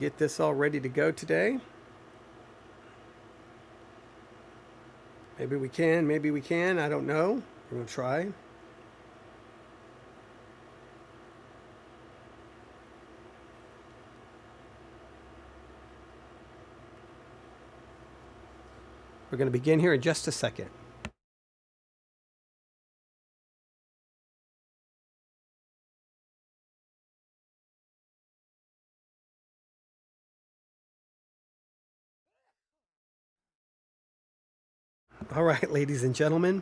Get this all ready to go today. Maybe we can, I don't know. We're going to try. We're going to begin here in just a second. All right, ladies and gentlemen,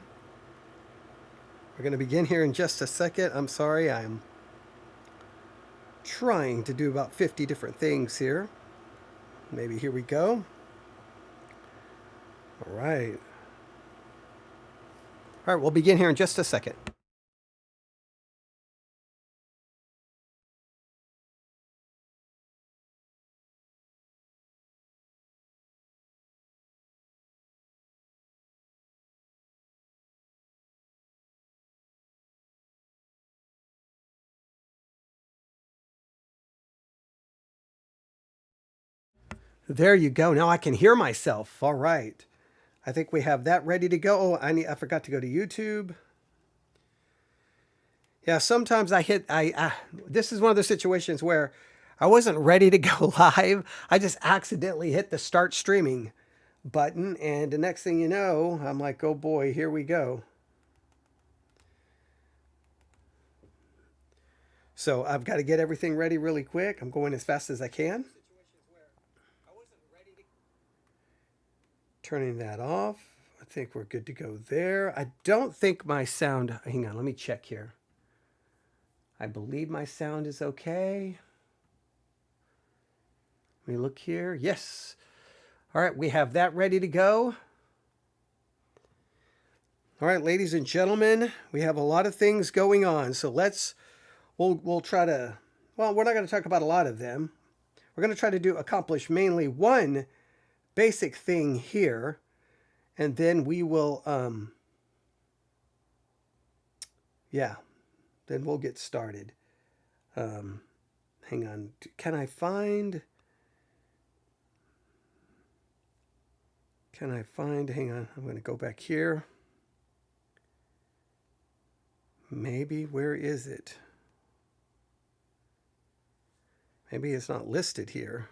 we're going to begin here in just a second. I'm sorry, I'm trying to do about 50 different things here. Maybe here we go. All right. All right, we'll begin here in just a second. There you go. Now I can hear myself. All right. I think we have that ready to go. Oh, I forgot to go to YouTube. Yeah, sometimes this is one of the situations where I wasn't ready to go live. I just accidentally hit the start streaming button, and the next thing you know, I'm like, oh boy, here we go. So I've got to get everything ready really quick. I'm going as fast as I can. Turning that off. I think we're good to go there. I don't think my sound, hang on, let me check here. I believe my sound is okay. Let me look here. Yes. All right, we have that ready to go. All right, ladies and gentlemen, we have a lot of things going on. So we'll try to, well, we're not going to talk about a lot of them. We're going to try to accomplish mainly one basic thing here, and then we will, then we'll get started. Hang on, can I find, hang on, I'm going to go back here. Maybe, where is it? Maybe it's not listed here.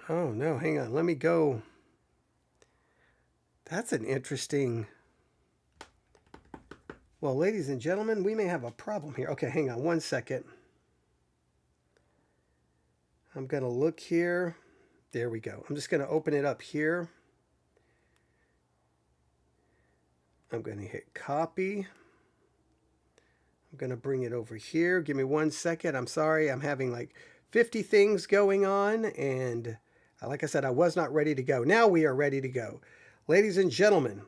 Oh, no, hang on. Let me go. That's an interesting... Well, ladies and gentlemen, we may have a problem here. Okay, hang on one second. I'm going to look here. There we go. I'm just going to open it up here. I'm going to hit copy. I'm going to bring it over here. Give me 1 second. I'm sorry. I'm having like 50 things going on, and like I said, I was not ready to go. Now we are ready to go. Ladies and gentlemen,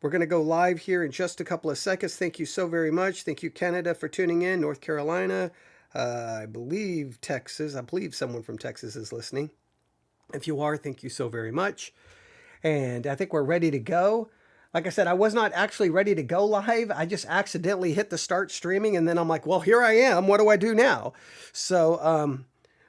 we're going to go live here in just a couple of seconds. Thank you so very much. Thank you, Canada, for tuning in. North Carolina, I believe Texas. I believe someone from Texas is listening. If you are, thank you so very much. And I think we're ready to go. Like I said, I was not actually ready to go live. I just accidentally hit the start streaming, and then I'm like, well, here I am. What do I do now? So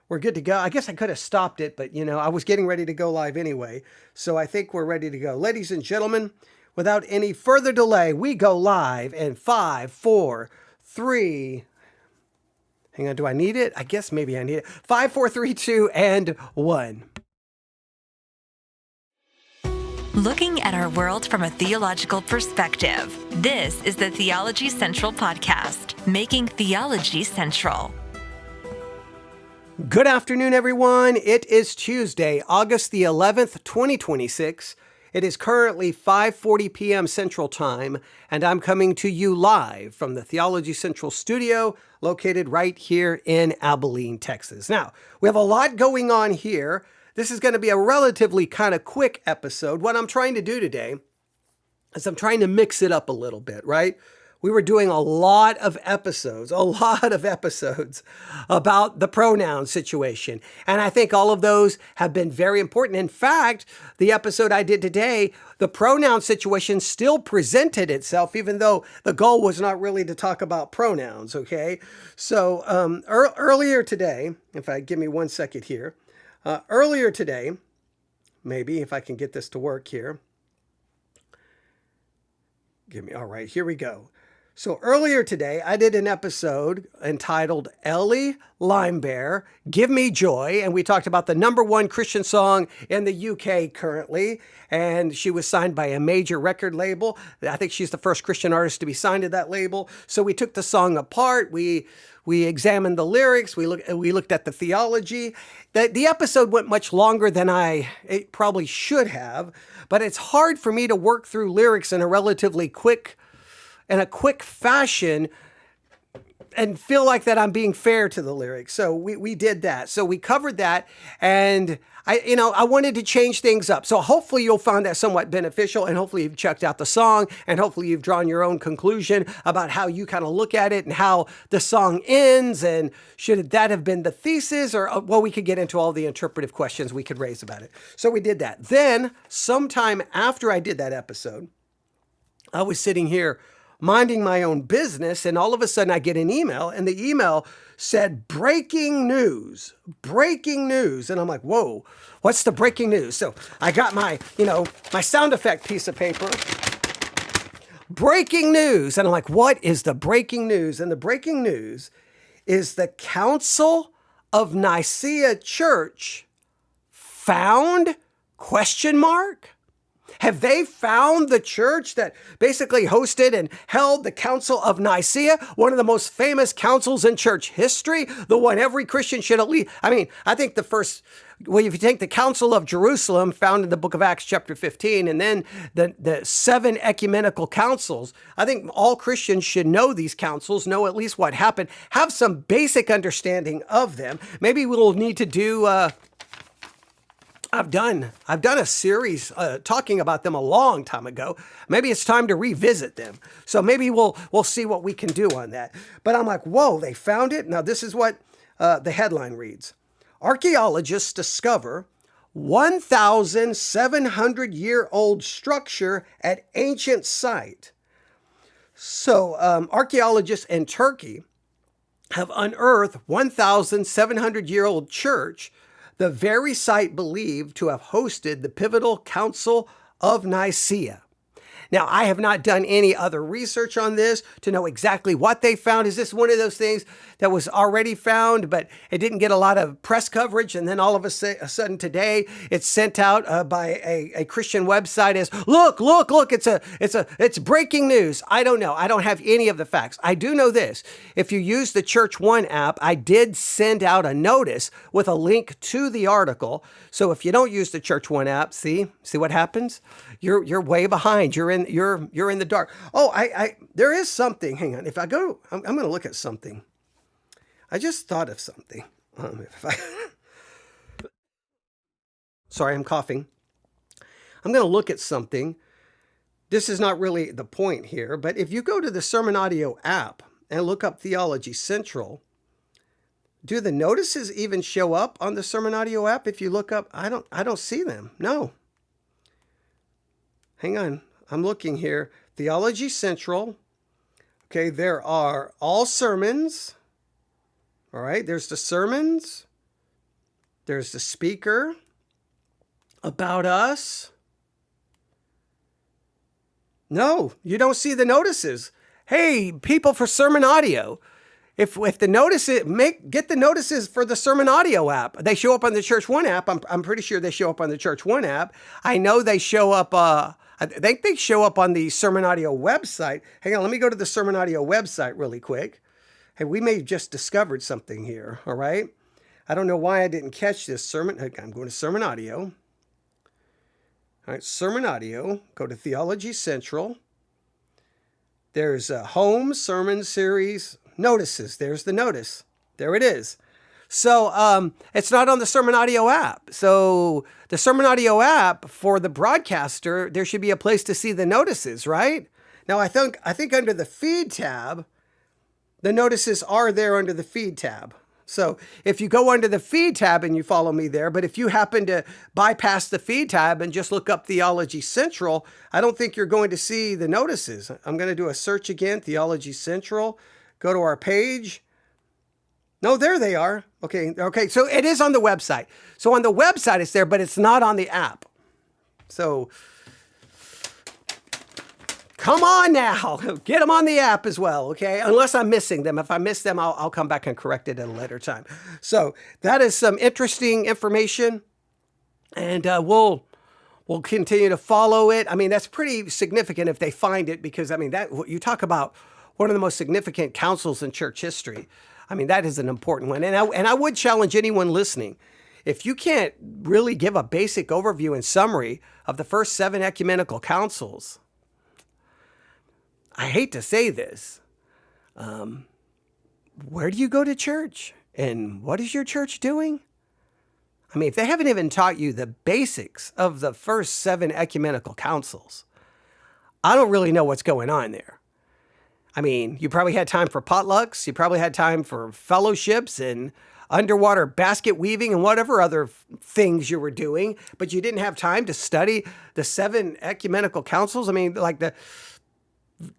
we're good to go. I guess I could have stopped it, but, you know, I was getting ready to go live anyway. So I think we're ready to go. Ladies and gentlemen, without any further delay, we go live in 5, 4, 3... Hang on, do I need it? I guess maybe I need it. 5, 4, 3, 2, and 1. Looking at our world from a theological perspective, this is the Theology Central Podcast, making theology central. Good afternoon, everyone. It is Tuesday, August the 11th, 2026. It is currently 5:40 p.m. Central Time, and I'm coming to you live from the Theology Central studio located right here in Abilene, Texas. Now, we have a lot going on here. This is going to be a relatively kind of quick episode. What I'm trying to do today is I'm trying to mix it up a little bit, right? we were doing a lot of episodes about the pronoun situation. And I think all of those have been very important. In fact, the episode I did today, the pronoun situation still presented itself, even though the goal was not really to talk about pronouns, okay? So earlier today, give me 1 second here, earlier today, maybe if I can get this to work here. All right, here we go. So earlier today, I did an episode entitled Ellie Limebear, Give Me Joy. And we talked about the #1 Christian song in the UK currently. And she was signed by a major record label. I think she's the first Christian artist to be signed to that label. So we took the song apart. We examined the lyrics. We looked at the theology. The episode went much longer than it probably should have. But it's hard for me to work through lyrics in a relatively quick fashion and feel like that I'm being fair to the lyrics. So we did that. So we covered that, and I wanted to change things up. So hopefully you'll find that somewhat beneficial, and hopefully you've checked out the song, and hopefully you've drawn your own conclusion about how you kind of look at it and how the song ends, and should that have been the thesis, or, well, we could get into all the interpretive questions we could raise about it. So we did that. Then sometime after I did that episode, I was sitting here minding my own business, and all of a sudden I get an email, and the email said breaking news. And I'm like, whoa, what's the breaking news? So I got my sound effect piece of paper. Breaking news. And I'm like, what is the breaking news? And the breaking news is the Council of Nicaea Church found ? Have they found the church that basically hosted and held the Council of Nicaea, one of the most famous councils in church history, the one every Christian should at least, I think if you take the Council of Jerusalem found in the book of Acts chapter 15, and then the 7 ecumenical councils, I think all Christians should know these councils, know at least what happened, have some basic understanding of them. Maybe we'll need to do... I've done a series talking about them a long time ago. Maybe it's time to revisit them. So maybe we'll see what we can do on that. But I'm like, whoa, they found it? Now this is what the headline reads. Archaeologists discover 1,700-year-old structure at ancient site. So archaeologists in Turkey have unearthed 1,700-year-old church, the very site believed to have hosted the pivotal Council of Nicaea. Now, I have not done any other research on this to know exactly what they found. Is this one of those things that was already found, but it didn't get a lot of press coverage, and then all of a sudden today it's sent out by a Christian website as, look, it's breaking news. I don't know. I don't have any of the facts. I do know this. If you use the Church One app, I did send out a notice with a link to the article. So if you don't use the Church One app, see what happens? You're way behind. You're in the dark. Oh, there is something. Hang on. If I go, I'm going to look at something. I just thought of something. Sorry, I'm coughing. I'm going to look at something. This is not really the point here, but if you go to the Sermon Audio app and look up Theology Central, do the notices even show up on the Sermon Audio app? If you look up, I don't see them. No. Hang on. I'm looking here. Theology Central. Okay, there are all sermons. All right, there's the sermons. There's the speaker. About us. No, you don't see the notices. Hey, people for Sermon Audio. If the notices, get the notices for the Sermon Audio app. They show up on the Church One app. I'm pretty sure they show up on the Church One app. I know they show up, I think they show up on the Sermon Audio website. Hang on, let me go to the Sermon Audio website really quick. Hey, we may have just discovered something here, all right? I don't know why I didn't catch this sermon. I'm going to Sermon Audio. All right, Sermon Audio. Go to Theology Central. There's a home sermon series notices. There's the notice. There it is. So it's not on the Sermon Audio app. So the Sermon Audio app for the broadcaster, there should be a place to see the notices, right? Now, I think under the feed tab, the notices are there under the feed tab. So if you go under the feed tab and you follow me there, but if you happen to bypass the feed tab and just look up Theology Central, I don't think you're going to see the notices. I'm going to do a search again, Theology Central, go to our page. No, there they are. Okay. So it is on the website. So on the website it's there, but it's not on the app. So come on now, get them on the app as well, okay? Unless I'm missing them. If I miss them, I'll come back and correct it at a later time. So that is some interesting information, and we'll continue to follow it. I mean, that's pretty significant if they find it, because I mean, that you talk about one of the most significant councils in church history. I mean, that is an important one, and I would challenge anyone listening. If you can't really give a basic overview and summary of the first 7 ecumenical councils, I hate to say this, where do you go to church? And what is your church doing? I mean, if they haven't even taught you the basics of the first 7 ecumenical councils, I don't really know what's going on there. I mean, you probably had time for potlucks. You probably had time for fellowships and underwater basket weaving and whatever other things you were doing, but you didn't have time to study the 7 ecumenical councils. I mean, like the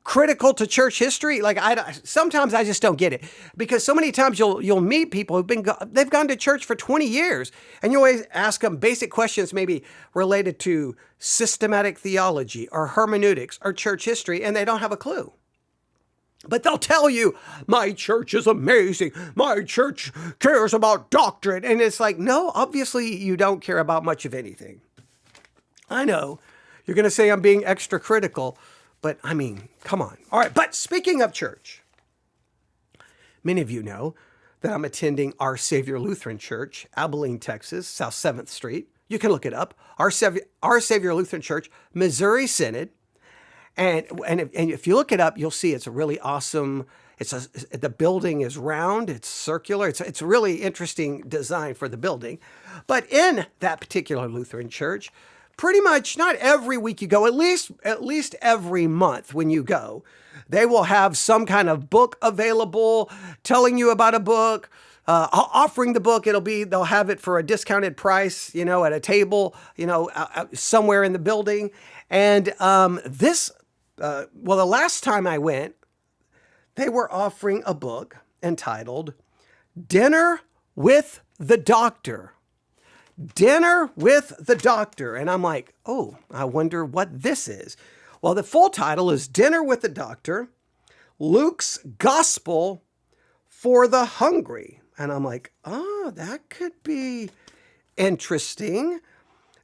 critical to church history. Like sometimes I just don't get it, because so many times you'll meet people they've gone to church for 20 years, and you always ask them basic questions, maybe related to systematic theology or hermeneutics or church history, and they don't have a clue. But they'll tell you, my church is amazing. My church cares about doctrine. And it's like, no, obviously you don't care about much of anything. I know you're going to say I'm being extra critical, but I mean, come on. All right. But speaking of church, many of you know that I'm attending Our Savior Lutheran Church, Abilene, Texas, South 7th Street. You can look it up. Our Savior Lutheran Church, Missouri Synod. And if you look it up, you'll see it's a really awesome. The building is round. It's circular. It's a really interesting design for the building. But in that particular Lutheran church, pretty much not every week you go, at least every month when you go, they will have some kind of book available, telling you about a book, offering the book. They'll have it for a discounted price, at a table, somewhere in the building. And the last time I went, they were offering a book entitled Dinner with the Doctor. Dinner with the Doctor. And I'm like, oh, I wonder what this is. Well, the full title is Dinner with the Doctor, Luke's Gospel for the Hungry. And I'm like, that could be interesting.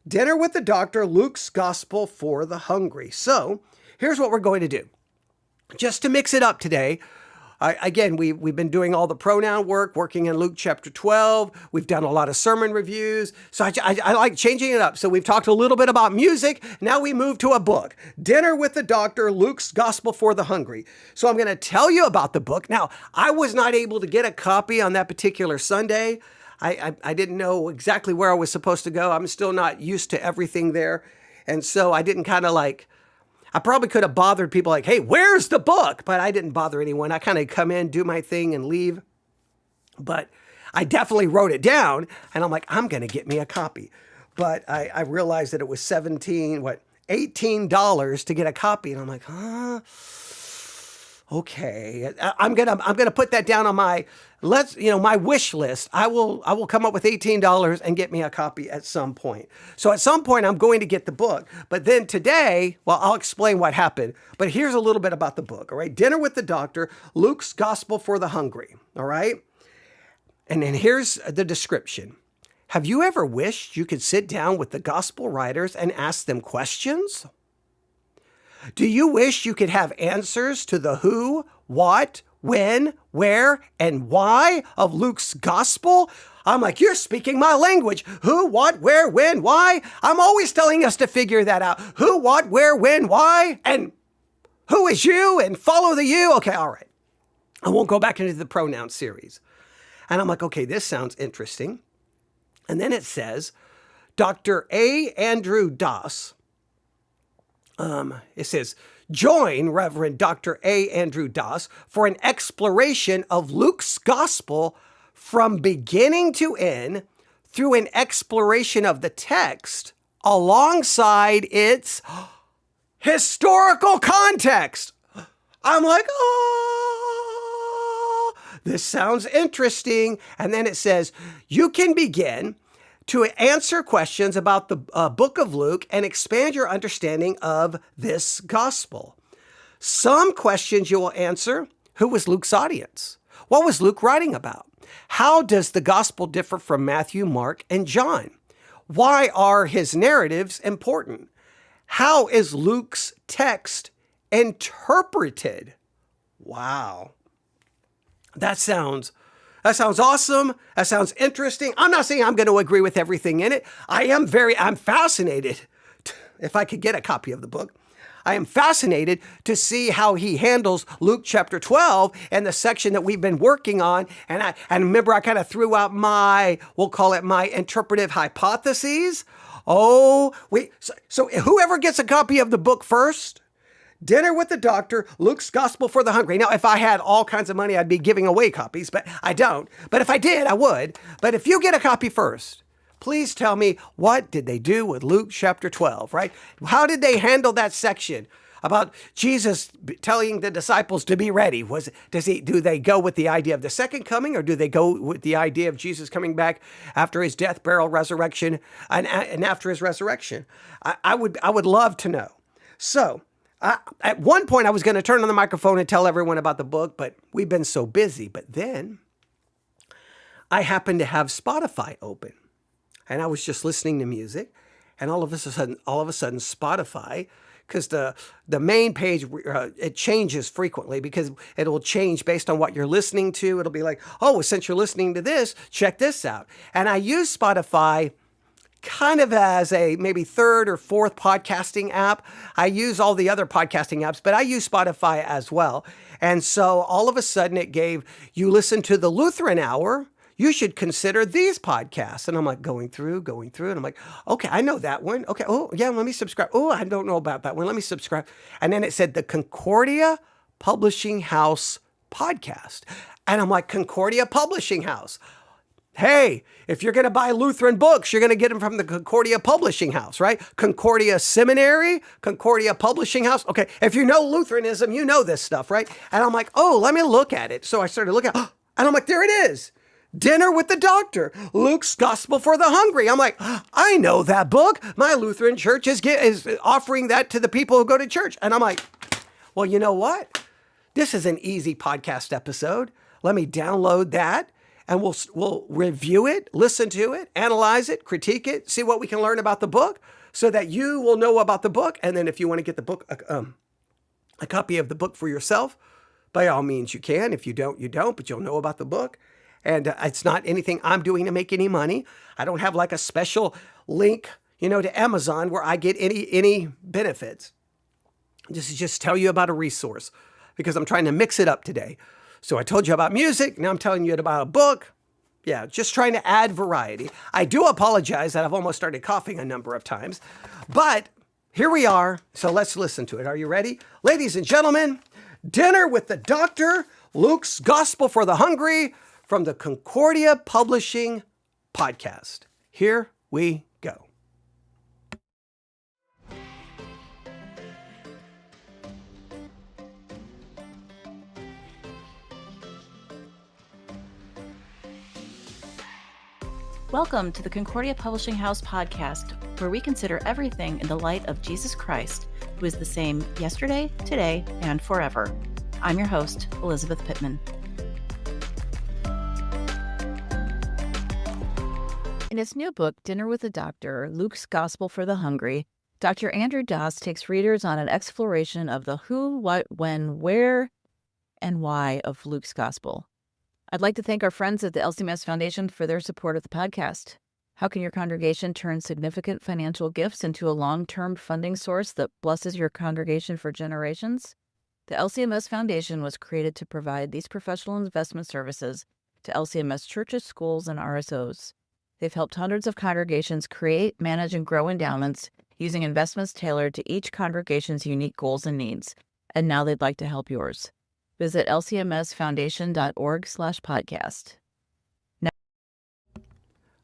Dinner with the Doctor, Luke's Gospel for the Hungry. So here's what we're going to do. Just to mix it up today, we've been doing all the pronoun work, working in Luke chapter 12. We've done a lot of sermon reviews. So I like changing it up. So we've talked a little bit about music. Now we move to a book. Dinner with the Doctor, Luke's Gospel for the Hungry. So I'm going to tell you about the book. Now, I was not able to get a copy on that particular Sunday. I didn't know exactly where I was supposed to go. I'm still not used to everything there. And so I didn't I probably could have bothered people like, hey, where's the book? But I didn't bother anyone. I kind of come in, do my thing, and leave. But I definitely wrote it down, and I'm like, I'm going to get me a copy. But I realized that it was $18 to get a copy. And I'm like, okay. I'm gonna put that down on my my wish list. I will come up with $18 and get me a copy at some point. So at some point I'm going to get the book. But then today, I'll explain what happened. But here's a little bit about the book. All right, Dinner with the Doctor, Luke's Gospel for the Hungry. All right, and then here's the description. Have you ever wished you could sit down with the gospel writers and ask them questions? Do you wish you could have answers to the who, what, when, where, and why of Luke's gospel? I'm like, you're speaking my language. Who, what, where, when, why? I'm always telling us to figure that out. Who, what, where, when, why? And who is you? And follow the you. Okay, all right. I won't go back into the pronoun series. And I'm like, okay, this sounds interesting. And then it says, Dr. A. Andrew Das, it says, Join Reverend Dr. A. Andrew Doss for an exploration of Luke's gospel from beginning to end through an exploration of the text alongside its historical context. I'm like, oh, this sounds interesting. And then it says, you can begin to answer questions about the book of Luke and expand your understanding of this gospel. Some questions you will answer: who was Luke's audience? What was Luke writing about? How does the gospel differ from Matthew, Mark, and John? Why are his narratives important? How is Luke's text interpreted? Wow. That sounds awesome. That sounds interesting. I'm not saying I'm going to agree with everything in it. I'm fascinated. If I could get a copy of the book, I am fascinated to see how he handles Luke chapter 12 and the section that we've been working on. And remember, I kind of threw out we'll call it my interpretive hypotheses. So whoever gets a copy of the book first, Dinner with the Doctor, Luke's Gospel for the Hungry. Now, if I had all kinds of money, I'd be giving away copies, but I don't. But if I did, I would. But if you get a copy first, please tell me, what did they do with Luke chapter 12, right? How did they handle that section about Jesus telling the disciples to be ready? Do they go with the idea of the second coming, or do they go with the idea of Jesus coming back after his death, burial, resurrection, and after his resurrection? I would love to know. So, at one point, I was going to turn on the microphone and tell everyone about the book, but we've been so busy. But then I happened to have Spotify open, and I was just listening to music, and all of a sudden, Spotify, because the main page, it changes frequently because it'll change based on what you're listening to. It'll be like, oh, since you're listening to this, check this out. And I use Spotify kind of as a maybe third or fourth podcasting app. I use all the other podcasting apps, but I use Spotify as well. And so all of a sudden it gave, you listen to the Lutheran Hour, you should consider these podcasts. And I'm like going through, and I'm like, okay, I know that one. Okay, oh yeah, let me subscribe. Oh, I don't know about that one. Let me subscribe. And then it said the Concordia Publishing House podcast. And I'm like, Concordia Publishing House. Hey, if you're going to buy Lutheran books, you're going to get them from the Concordia Publishing House, right? Concordia Seminary, Concordia Publishing House. Okay, if you know Lutheranism, you know this stuff, right? And I'm like, oh, let me look at it. So I started looking, and I'm like, there it is. Dinner with the Doctor, Luke's Gospel for the Hungry. I'm like, I know that book. My Lutheran church is offering that to the people who go to church. And I'm like, well, you know what? This is an easy podcast episode. Let me download that. And we'll review it, listen to it, analyze it, critique it, see what we can learn about the book so that you will know about the book. And then if you want to get the book, a copy of the book for yourself, by all means you can. If you don't, you don't, but you'll know about the book. And it's not anything I'm doing to make any money. I don't have like a special link, to Amazon where I get any benefits. This is just tell you about a resource because I'm trying to mix it up today. So I told you about music. Now I'm telling you about a book. Yeah, just trying to add variety. I do apologize that I've almost started coughing a number of times, but here we are. So let's listen to it. Are you ready? Ladies and gentlemen, Dinner with the Doctor, Luke's Gospel for the Hungry from the Concordia Publishing Podcast. Here we go. Welcome to the Concordia Publishing House podcast, where we consider everything in the light of Jesus Christ, who is the same yesterday, today, and forever. I'm your host, Elizabeth Pittman. In his new book, Dinner with the Doctor, Luke's Gospel for the Hungry, Dr. Andrew Doss takes readers on an exploration of the who, what, when, where, and why of Luke's Gospel. I'd like to thank our friends at the LCMS Foundation for their support of the podcast. How can your congregation turn significant financial gifts into a long-term funding source that blesses your congregation for generations? The LCMS Foundation was created to provide these professional investment services to LCMS churches, schools, and RSOs. They've helped hundreds of congregations create, manage, and grow endowments using investments tailored to each congregation's unique goals and needs. And now they'd like to help yours. Visit lcmsfoundation.org/podcast.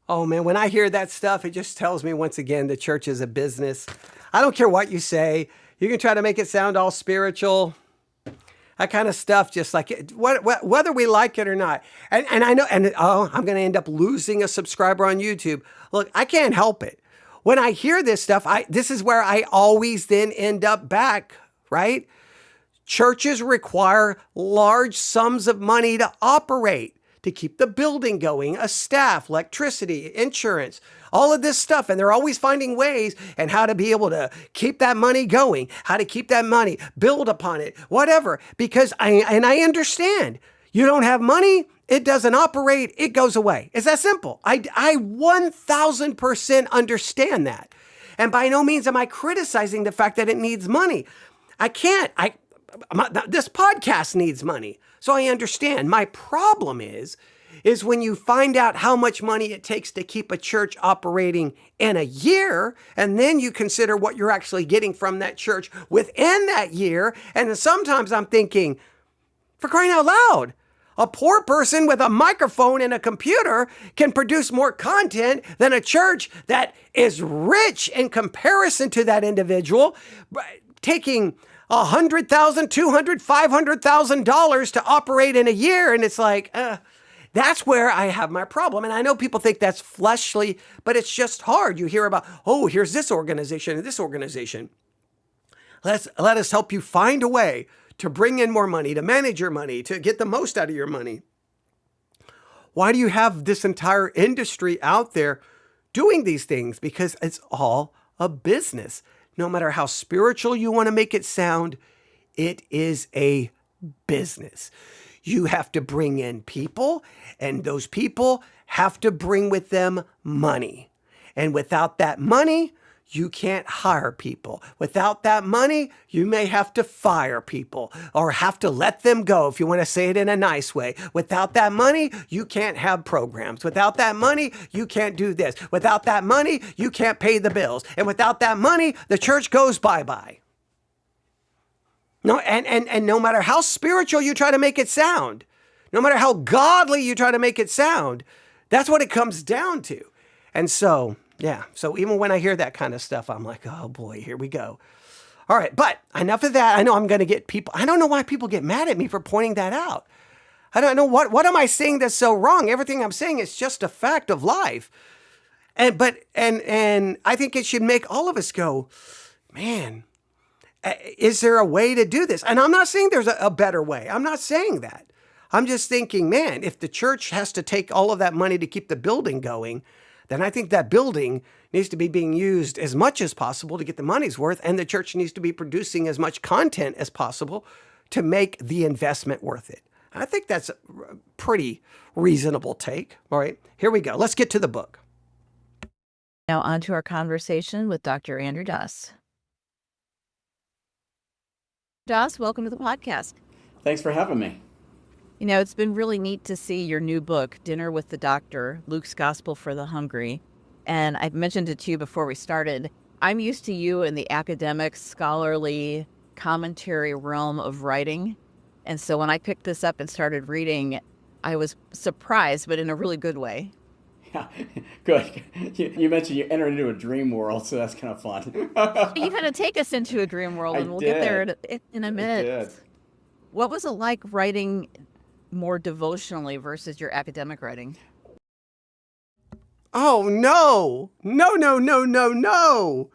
Oh man, when I hear that stuff, it just tells me once again the church is a business. I don't care what you say. You can try to make it sound all spiritual. That kind of stuff, just like it, whether we like it or not. And I know, I'm going to end up losing a subscriber on YouTube. Look, I can't help it. When I hear this stuff, this is where I always then end up back, right? Churches require large sums of money to operate, to keep the building going, a staff, electricity, insurance, all of this stuff. And they're always finding ways and how to be able to keep that money going, how to keep that money, build upon it, whatever. Because I understand you don't have money, it doesn't operate, it goes away. It's that simple. I 1000% understand that. And by no means am I criticizing the fact that it needs money. I can't. This podcast needs money. So I understand. My problem is when you find out how much money it takes to keep a church operating in a year, and then you consider what you're actually getting from that church within that year. And then sometimes I'm thinking, for crying out loud, a poor person with a microphone and a computer can produce more content than a church that is rich in comparison to that individual, taking $100,000, $200,000, $500,000 to operate in a year. And it's like, that's where I have my problem. And I know people think that's fleshly, but it's just hard. You hear about, oh, here's this organization and this organization. Let us help you find a way to bring in more money, to manage your money, to get the most out of your money. Why do you have this entire industry out there doing these things? Because it's all a business. No matter how spiritual you want to make it sound, it is a business. You have to bring in people, and those people have to bring with them money. And without that money, you can't hire people. Without that money, you may have to fire people or have to let them go, if you want to say it in a nice way. Without that money, you can't have programs. Without that money, you can't do this. Without that money, you can't pay the bills. And without that money, the church goes bye-bye. No, and no matter how spiritual you try to make it sound, no matter how godly you try to make it sound, that's what it comes down to. And so, yeah, so even when I hear that kind of stuff, I'm like, oh boy, here we go. All right, but enough of that. I know I'm going to get people, I don't know why people get mad at me for pointing that out. I don't know, what am I saying that's so wrong? Everything I'm saying is just a fact of life. And I think it should make all of us go, man, is there a way to do this? And I'm not saying there's a better way. I'm not saying that. I'm just thinking, man, if the church has to take all of that money to keep the building going, then I think that building needs to be being used as much as possible to get the money's worth, and the church needs to be producing as much content as possible to make the investment worth it. I think that's a pretty reasonable take. All right, here we go. Let's get to the book. Now on to our conversation with Dr. Andrew Dass. Dass, welcome to the podcast. Thanks for having me. You know, it's been really neat to see your new book, Dinner with the Doctor, Luke's Gospel for the Hungry. And I mentioned it to you before we started. I'm used to you in the academic, scholarly, commentary realm of writing. And so when I picked this up and started reading, I was surprised, but in a really good way. Yeah, good. You mentioned you entered into a dream world, so that's kind of fun. You kind of take us into a dream world, and we'll get there in a minute. I did. What was it like writing more devotionally versus your academic writing? Oh, no. No.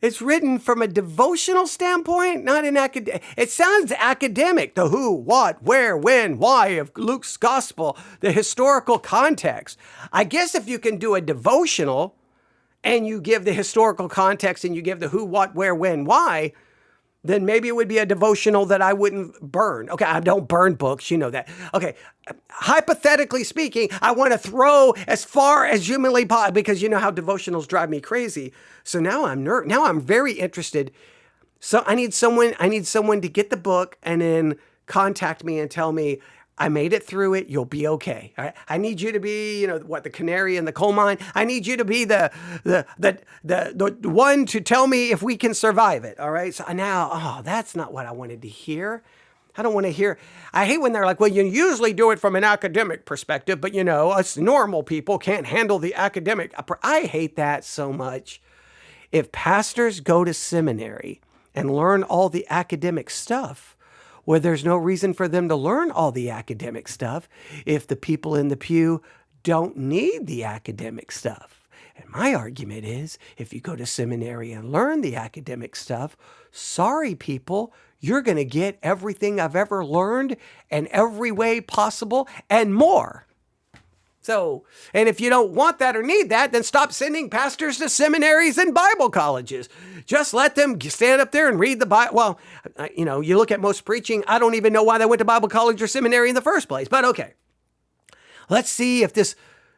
It's written from a devotional standpoint, not an academic. It sounds academic. The who, what, where, when, why of Luke's gospel, the historical context. I guess if you can do a devotional and you give the historical context and you give the who, what, where, when, why, then maybe it would be a devotional that I wouldn't burn. Okay, I don't burn books, you know that. Okay, hypothetically speaking, I want to throw as far as humanly possible because you know how devotionals drive me crazy. So now I'm very interested. So I need someone to get the book and then contact me and tell me, I made it through it. You'll be okay. All right? I need you to be, the canary in the coal mine. I need you to be the one to tell me if we can survive it. All right. So now, that's not what I wanted to hear. I don't want to hear. I hate when they're like, well, you usually do it from an academic perspective, but us normal people can't handle the academic. I hate that so much. If pastors go to seminary and learn all the academic stuff, well, there's no reason for them to learn all the academic stuff if the people in the pew don't need the academic stuff. And my argument is, if you go to seminary and learn the academic stuff, sorry, people, you're going to get everything I've ever learned in every way possible and more. So, and if you don't want that or need that, then stop sending pastors to seminaries and Bible colleges. Just let them stand up there and read the Bible. Well, you look at most preaching, I don't even know why they went to Bible college or seminary in the first place, but okay. Let's see if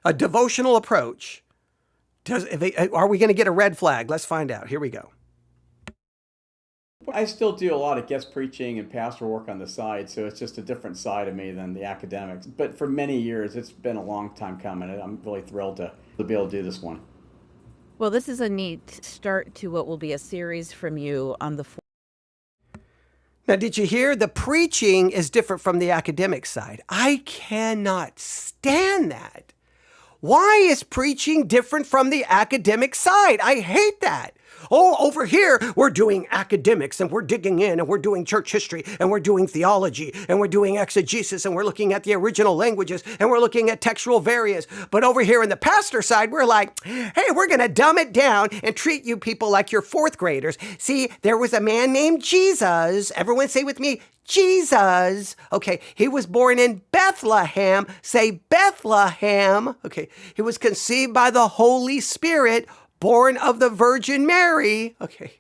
a devotional approach, are we going to get a red flag? Let's find out. Here we go. I still do a lot of guest preaching and pastoral work on the side, so it's just a different side of me than the academics. But for many years, it's been a long time coming, and I'm really thrilled to be able to do this one. Well, this is a neat start to what will be a series from you on the. Now, did you hear? The preaching is different from the academic side. I cannot stand that. Why is preaching different from the academic side? I hate that. Oh, over here, we're doing academics and we're digging in and we're doing church history and we're doing theology and we're doing exegesis and we're looking at the original languages and we're looking at textual variants. But over here in the pastor side, we're like, hey, we're going to dumb it down and treat you people like you're fourth graders. See, there was a man named Jesus. Everyone say with me, Jesus. Okay, he was born in Bethlehem. Say Bethlehem. Okay, he was conceived by the Holy Spirit, born of the Virgin Mary. Okay.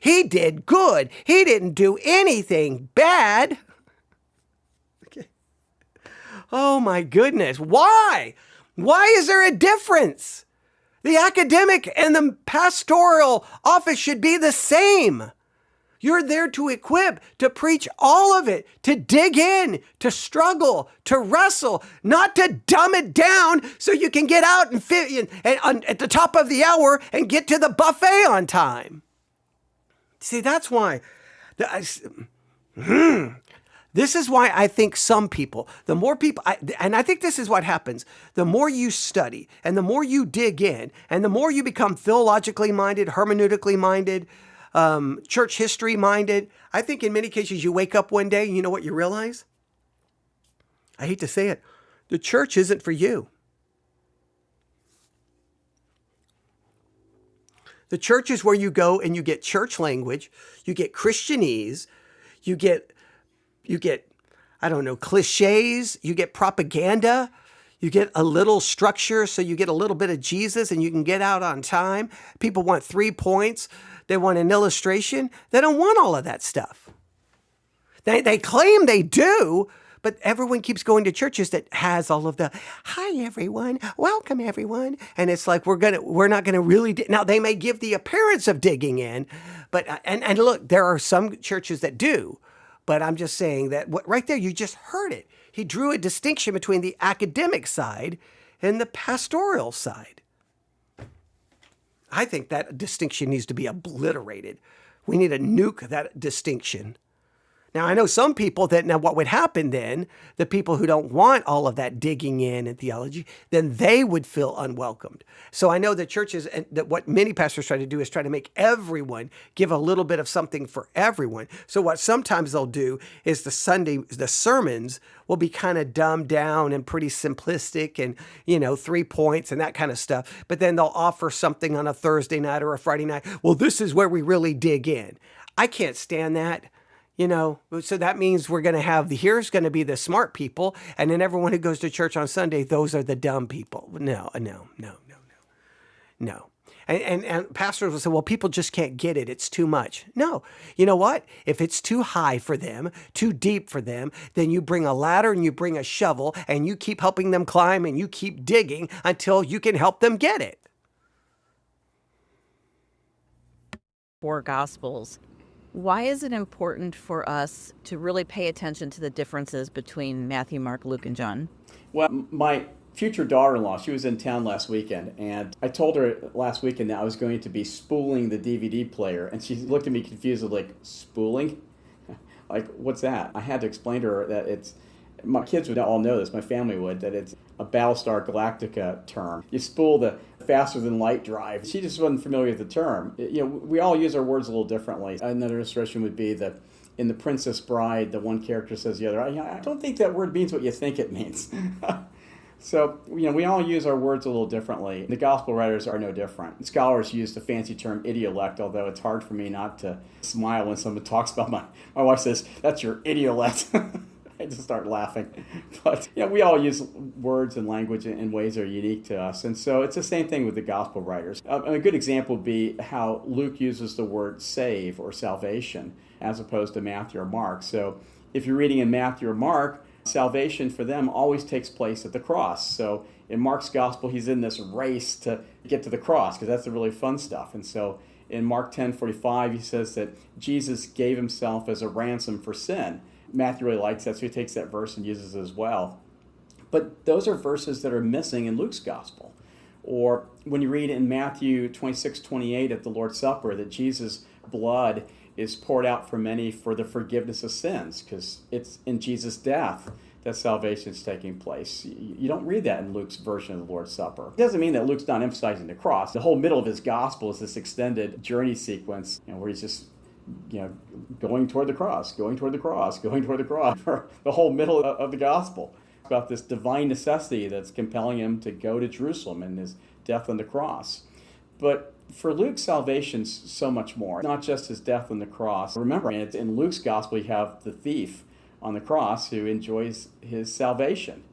He did good. He didn't do anything bad. Okay. Oh my goodness. Why? Why is there a difference? The academic and the pastoral office should be the same. You're there to equip, to preach all of it, to dig in, to struggle, to wrestle, not to dumb it down so you can get out and fit at the top of the hour and get to the buffet on time. See, that's why. This is why I think some people, the more people, and I think this is what happens, the more you study and the more you dig in and the more you become theologically minded, hermeneutically minded, church history minded. I think in many cases you wake up one day and you know what you realize? I hate to say it. The church isn't for you. The church is where you go and you get church language, you get Christianese, you get, I don't know, cliches, you get propaganda, you get a little structure, so you get a little bit of Jesus and you can get out on time. People want 3 points. They want an illustration. They don't want all of that stuff. They claim they do, but everyone keeps going to churches that has all of the, hi everyone, welcome everyone. And it's like, we're not gonna really, now they may give the appearance of digging in, but, and look, there are some churches that do, but I'm just saying that right there, you just heard it. He drew a distinction between the academic side and the pastoral side. I think that distinction needs to be obliterated. We need to nuke that distinction. Now, I know some people now what would happen then, the people who don't want all of that digging in and theology, then they would feel unwelcomed. So I know that churches, and that what many pastors try to do is try to make everyone give a little bit of something for everyone. So what sometimes they'll do is the sermons will be kind of dumbed down and pretty simplistic and, 3 points and that kind of stuff. But then they'll offer something on a Thursday night or a Friday night. Well, this is where we really dig in. I can't stand that. So that means we're going to have here's going to be the smart people. And then everyone who goes to church on Sunday, those are the dumb people. No. And pastors will say, well, people just can't get it. It's too much. No, you know what? If it's too high for them, too deep for them, then you bring a ladder and you bring a shovel and you keep helping them climb and you keep digging until you can help them get it. 4 Gospels. Why is it important for us to really pay attention to the differences between Matthew, Mark, Luke, and John? Well, my future daughter-in-law, she was in town last weekend, and I told her last weekend that I was going to be spooling the DVD player, and she looked at me confused, like, spooling? Like, what's that? I had to explain to her that it's, my kids would all know this, my family would, that it's a Battlestar Galactica term. You spool the faster than light drive. She just wasn't familiar with the term. We all use our words a little differently. Another illustration would be that in The Princess Bride, the one character says to the other, I don't think that word means what you think it means. So, we all use our words a little differently. The gospel writers are no different. Scholars use the fancy term idiolect, although it's hard for me not to smile when someone talks about my wife says, that's your idiolect. I just start laughing. But we all use words and language in ways that are unique to us. And so it's the same thing with the gospel writers. A good example would be how Luke uses the word save or salvation as opposed to Matthew or Mark. So if you're reading in Matthew or Mark, salvation for them always takes place at the cross. So in Mark's gospel, he's in this race to get to the cross because that's the really fun stuff. And so in Mark 10:45, he says that Jesus gave himself as a ransom for sin. Matthew really likes that, so he takes that verse and uses it as well. But those are verses that are missing in Luke's gospel. Or when you read in Matthew 26:28 at the Lord's Supper that Jesus' blood is poured out for many for the forgiveness of sins, because it's in Jesus' death that salvation is taking place. You don't read that in Luke's version of the Lord's Supper. It doesn't mean that Luke's not emphasizing the cross. The whole middle of his gospel is this extended journey sequence where he's just going toward the cross, going toward the cross, going toward the cross, for the whole middle of the gospel. About this divine necessity that's compelling him to go to Jerusalem and his death on the cross. But for Luke, salvation's so much more, not just his death on the cross. Remember, in Luke's gospel, you have the thief on the cross who enjoys his salvation.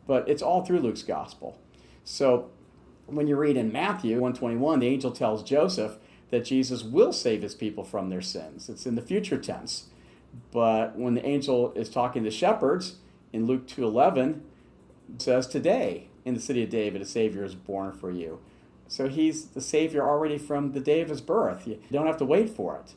But it's all through Luke's gospel. So when you read in Matthew 1:21, the angel tells Joseph that Jesus will save his people from their sins. It's in the future tense. But when the angel is talking to shepherds, in Luke 2:11, it says, today, in the city of David, a Savior is born for you. So he's the Savior already from the day of his birth. You don't have to wait for it.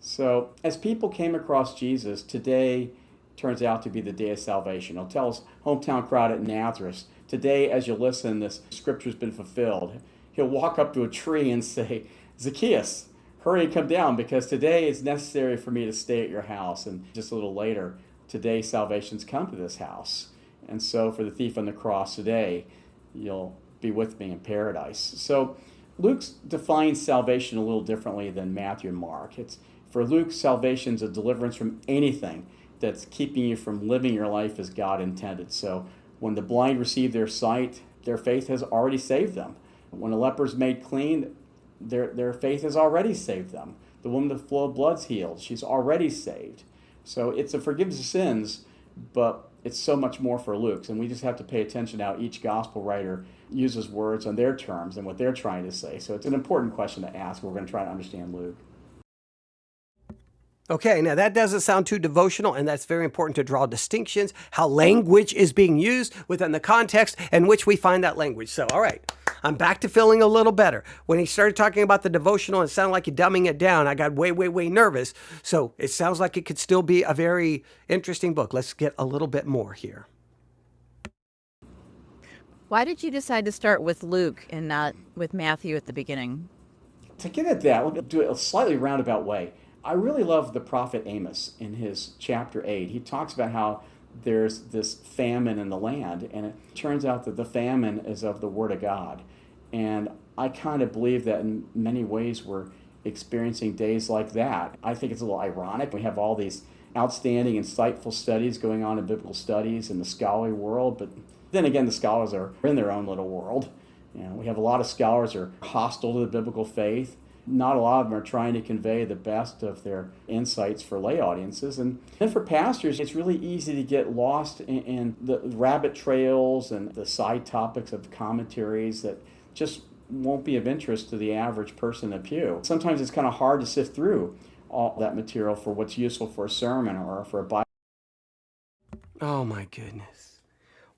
So as people came across Jesus, today turns out to be the day of salvation. He'll tell his hometown crowd at Nazareth, today as you listen, this scripture's been fulfilled. He'll walk up to a tree and say, Zacchaeus, hurry and come down because today it's necessary for me to stay at your house. And just a little later, today salvation's come to this house. And so for the thief on the cross today, you'll be with me in paradise. So Luke defines salvation a little differently than Matthew and Mark. For Luke, salvation's a deliverance from anything that's keeping you from living your life as God intended. So when the blind receive their sight, their faith has already saved them. When a leper's made clean, their faith has already saved them. The woman with the flow of blood's healed. She's already saved. So it's a forgiveness of sins, but it's so much more for Luke. And we just have to pay attention to how each gospel writer uses words on their terms and what they're trying to say. So it's an important question to ask. We're going to try to understand Luke. Okay, now that doesn't sound too devotional, and that's very important to draw distinctions, how language is being used within the context in which we find that language. So, all right, I'm back to feeling a little better. When he started talking about the devotional, it sounded like you're dumbing it down. I got way nervous. So it sounds like it could still be a very interesting book. Let's get a little bit more here. Why did you decide to start with Luke and not with Matthew at the beginning? To get at that, we'll do it a slightly roundabout way. I really love the prophet Amos in his chapter 8. He talks about how there's this famine in the land, and it turns out that the famine is of the Word of God. And I kind of believe that in many ways we're experiencing days like that. I think it's a little ironic. We have all these outstanding, insightful studies going on in biblical studies in the scholarly world, but then again, the scholars are in their own little world. We have a lot of scholars who are hostile to the biblical faith. Not a lot of them are trying to convey the best of their insights for lay audiences. And then for pastors, it's really easy to get lost in the rabbit trails and the side topics of commentaries that just won't be of interest to the average person in the pew. Sometimes it's kind of hard to sift through all that material for what's useful for a sermon or for a Bible. Oh my goodness.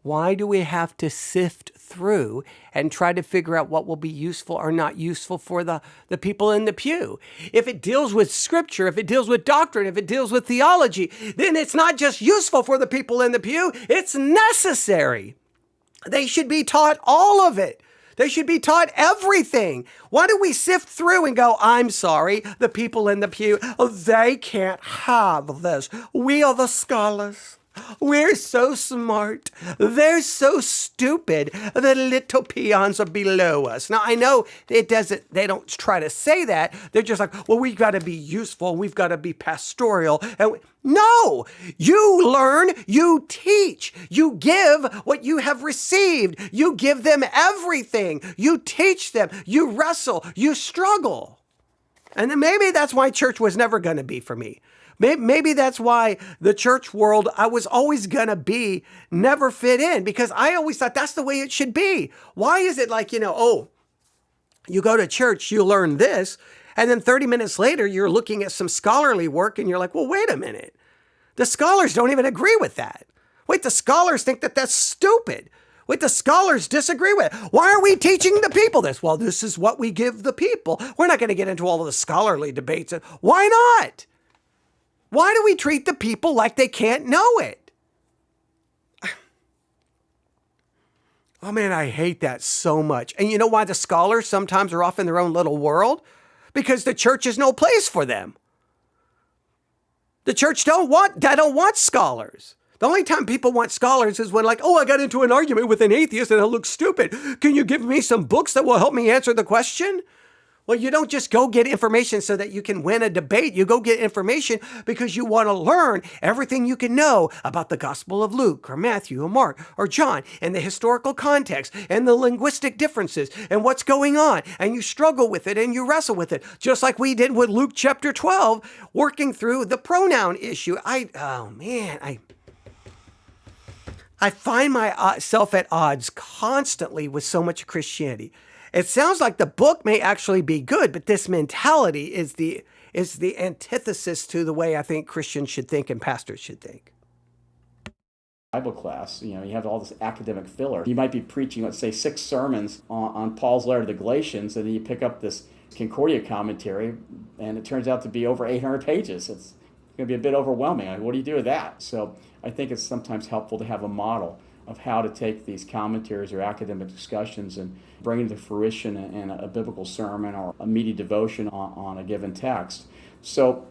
Why do we have to sift through and try to figure out what will be useful or not useful for the people in the pew? If it deals with scripture, if it deals with doctrine, if it deals with theology, then it's not just useful for the people in the pew, it's necessary. They should be taught all of it. They should be taught everything. Why do we sift through and go, I'm sorry, the people in the pew, they can't have this. We are the scholars. We're so smart. They're so stupid. The little peons are below us. Now, I know they don't try to say that. They're just like, well, we've got to be useful. We've got to be pastoral. No, you learn, you teach, you give what you have received. You give them everything. You teach them, you wrestle, you struggle. And then maybe that's why church was never going to be for me. Maybe that's why the church world, I was always going to be, never fit in, because I always thought that's the way it should be. Why is it like, you go to church, you learn this, and then 30 minutes later, you're looking at some scholarly work and you're like, well, wait a minute. The scholars don't even agree with that. Wait, the scholars think that that's stupid. Wait, the scholars disagree with it. Why are we teaching the people this? Well, this is what we give the people. We're not going to get into all of the scholarly debates. Why not? Why do we treat the people like they can't know it? Oh man, I hate that so much. And you know why the scholars sometimes are off in their own little world? Because the church is no place for them. The church don't want scholars. The only time people want scholars is when like, oh, I got into an argument with an atheist and it looks stupid. Can you give me some books that will help me answer the question? Well, you don't just go get information so that you can win a debate. You go get information because you want to learn everything you can know about the Gospel of Luke or Matthew or Mark or John and the historical context and the linguistic differences and what's going on. And you struggle with it and you wrestle with it, just like we did with Luke chapter 12, working through the pronoun issue. I find myself at odds constantly with so much Christianity. It sounds like the book may actually be good, but this mentality is the antithesis to the way I think Christians should think and pastors should think. Bible class, you have all this academic filler. You might be preaching, let's say, 6 sermons on Paul's letter to the Galatians, and then you pick up this Concordia commentary, and it turns out to be over 800 pages. It's going to be a bit overwhelming. What do you do with that? So I think it's sometimes helpful to have a model of how to take these commentaries or academic discussions and bring it to fruition in a biblical sermon or a meaty devotion on a given text. So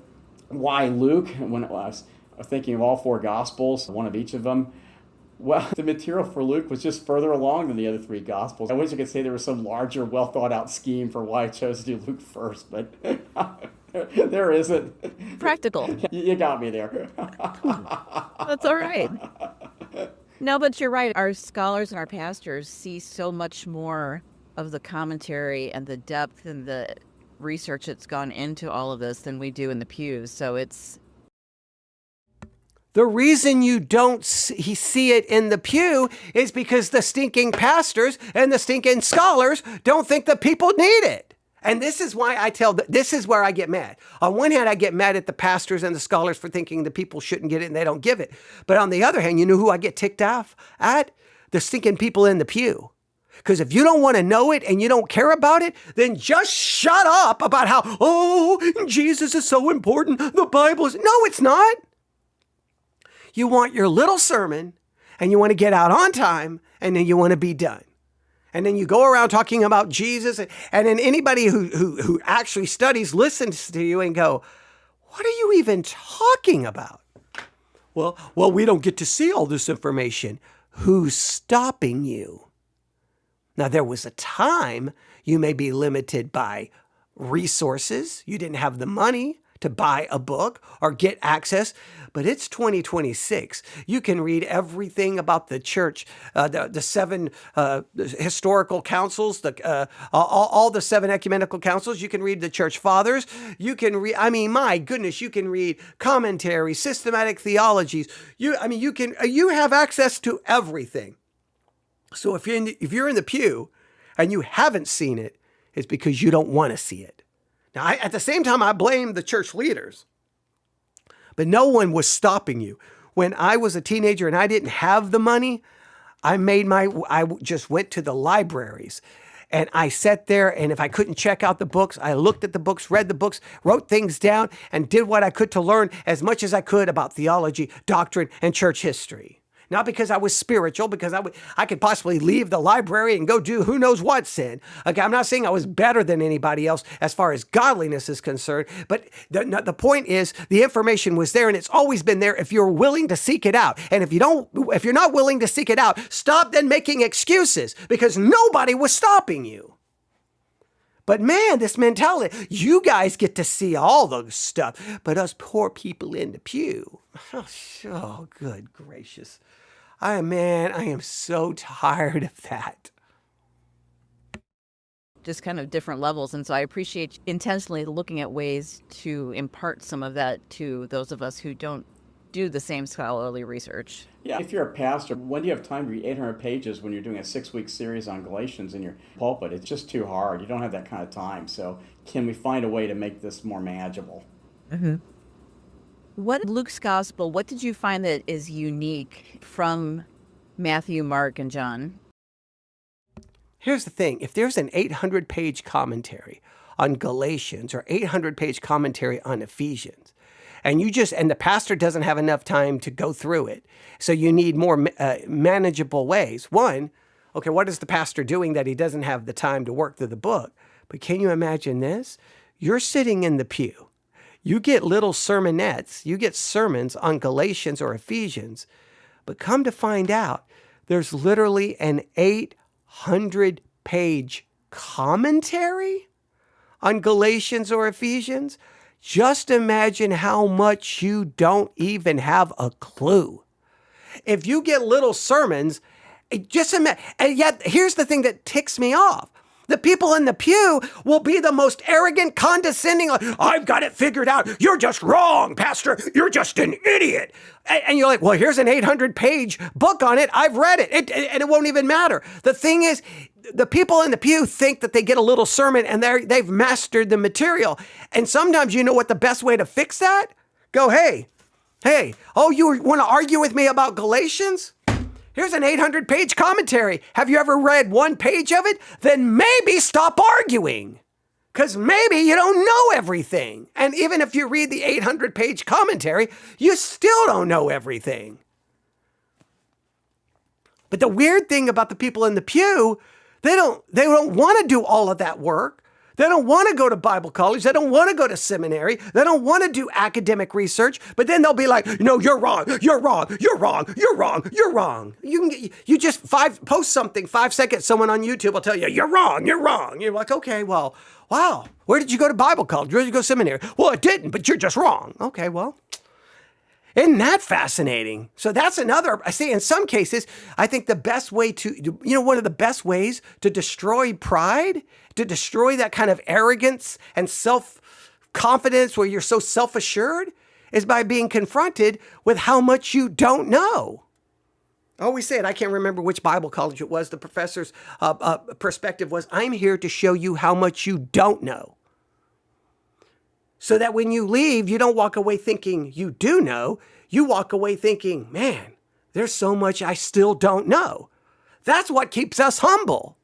why Luke? When I was thinking of all 4 Gospels, one of each of them, well, the material for Luke was just further along than the other 3 Gospels. I wish I could say there was some larger, well-thought-out scheme for why I chose to do Luke first, but there isn't. Practical. You got me there. That's all right. No, but you're right. Our scholars and our pastors see so much more of the commentary and the depth and the research that's gone into all of this than we do in the pews. So it's... The reason you don't see it in the pew is because the stinking pastors and the stinking scholars don't think the people need it. And this is why this is where I get mad. On one hand, I get mad at the pastors and the scholars for thinking the people shouldn't get it and they don't give it. But on the other hand, you know who I get ticked off at? The stinking people in the pew. Because if you don't want to know it and you don't care about it, then just shut up about how, oh, Jesus is so important. The Bible is. No, it's not. You want your little sermon and you want to get out on time and then you want to be done. And then you go around talking about Jesus, and then anybody who actually studies listens to you and go, what are you even talking about? Well, we don't get to see all this information. Who's stopping you? Now, there was a time you may be limited by resources. You didn't have the money to buy a book or get access, but it's 2026. You can read everything about the church, the 7 historical councils, all the 7 ecumenical councils. You can read the church fathers. You can read, my goodness, you can read commentary, systematic theologies. You have access to everything. So if you're in the pew and you haven't seen it, it's because you don't want to see it. Now, at the same time, I blame the church leaders, but no one was stopping you. When I was a teenager and I didn't have the money, I just went to the libraries and I sat there, and if I couldn't check out the books, I looked at the books, read the books, wrote things down, and did what I could to learn as much as I could about theology, doctrine, and church history. Not because I was spiritual, because I could possibly leave the library and go do who knows what sin. Okay, I'm not saying I was better than anybody else as far as godliness is concerned, but the point is the information was there, and it's always been there if you're willing to seek it out. And if you're not willing to seek it out, stop then making excuses, because nobody was stopping you. But man, this mentality, you guys get to see all the stuff, but us poor people in the pew, oh good gracious. I am so tired of that. Just kind of different levels. And so I appreciate intentionally looking at ways to impart some of that to those of us who don't do the same scholarly research. Yeah, if you're a pastor, when do you have time to read 800 pages when you're doing a 6-week series on Galatians in your pulpit? It's just too hard. You don't have that kind of time. So can we find a way to make this more manageable? Mm-hmm. What Luke's gospel, what did you find that is unique from Matthew, Mark, and John? Here's the thing. If there's an 800-page commentary on Galatians or 800-page commentary on Ephesians, and the pastor doesn't have enough time to go through it, so you need more manageable ways. One, okay, what is the pastor doing that he doesn't have the time to work through the book? But can you imagine this? You're sitting in the pew. You get little sermonettes, you get sermons on Galatians or Ephesians, but come to find out, there's literally an 800-page commentary on Galatians or Ephesians. Just imagine how much you don't even have a clue. If you get little sermons, just imagine, and yet here's the thing that ticks me off. The people in the pew will be the most arrogant, condescending, I've got it figured out. You're just wrong, Pastor. You're just an idiot. And you're like, well, here's an 800-page book on it. I've read it. And it won't even matter. The thing is, the people in the pew think that they get a little sermon and they've mastered the material. And sometimes you know what the best way to fix that? Go, hey, oh, you want to argue with me about Galatians? Here's an 800-page commentary. Have you ever read one page of it? Then maybe stop arguing, because maybe you don't know everything. And even if you read the 800-page commentary, you still don't know everything. But the weird thing about the people in the pew, they don't want to do all of that work. They don't want to go to Bible college. They don't want to go to seminary. They don't want to do academic research. But then they'll be like, no, you're wrong. You're wrong. You're wrong. You're wrong. You're wrong. You just post something, 5 seconds, someone on YouTube will tell you, you're wrong. You're wrong. You're like, okay, well, wow. Where did you go to Bible college? Where did you go to seminary? Well, I didn't, but you're just wrong. Okay, well, isn't that fascinating? So that's another, I say in some cases, I think the best way one of the best ways to destroy pride, to destroy that kind of arrogance and self-confidence where you're so self-assured, is by being confronted with how much you don't know. I always say it, I can't remember which Bible college it was. The professor's perspective was, I'm here to show you how much you don't know. So that when you leave, you don't walk away thinking you do know. You walk away thinking, man, there's so much I still don't know. That's what keeps us humble.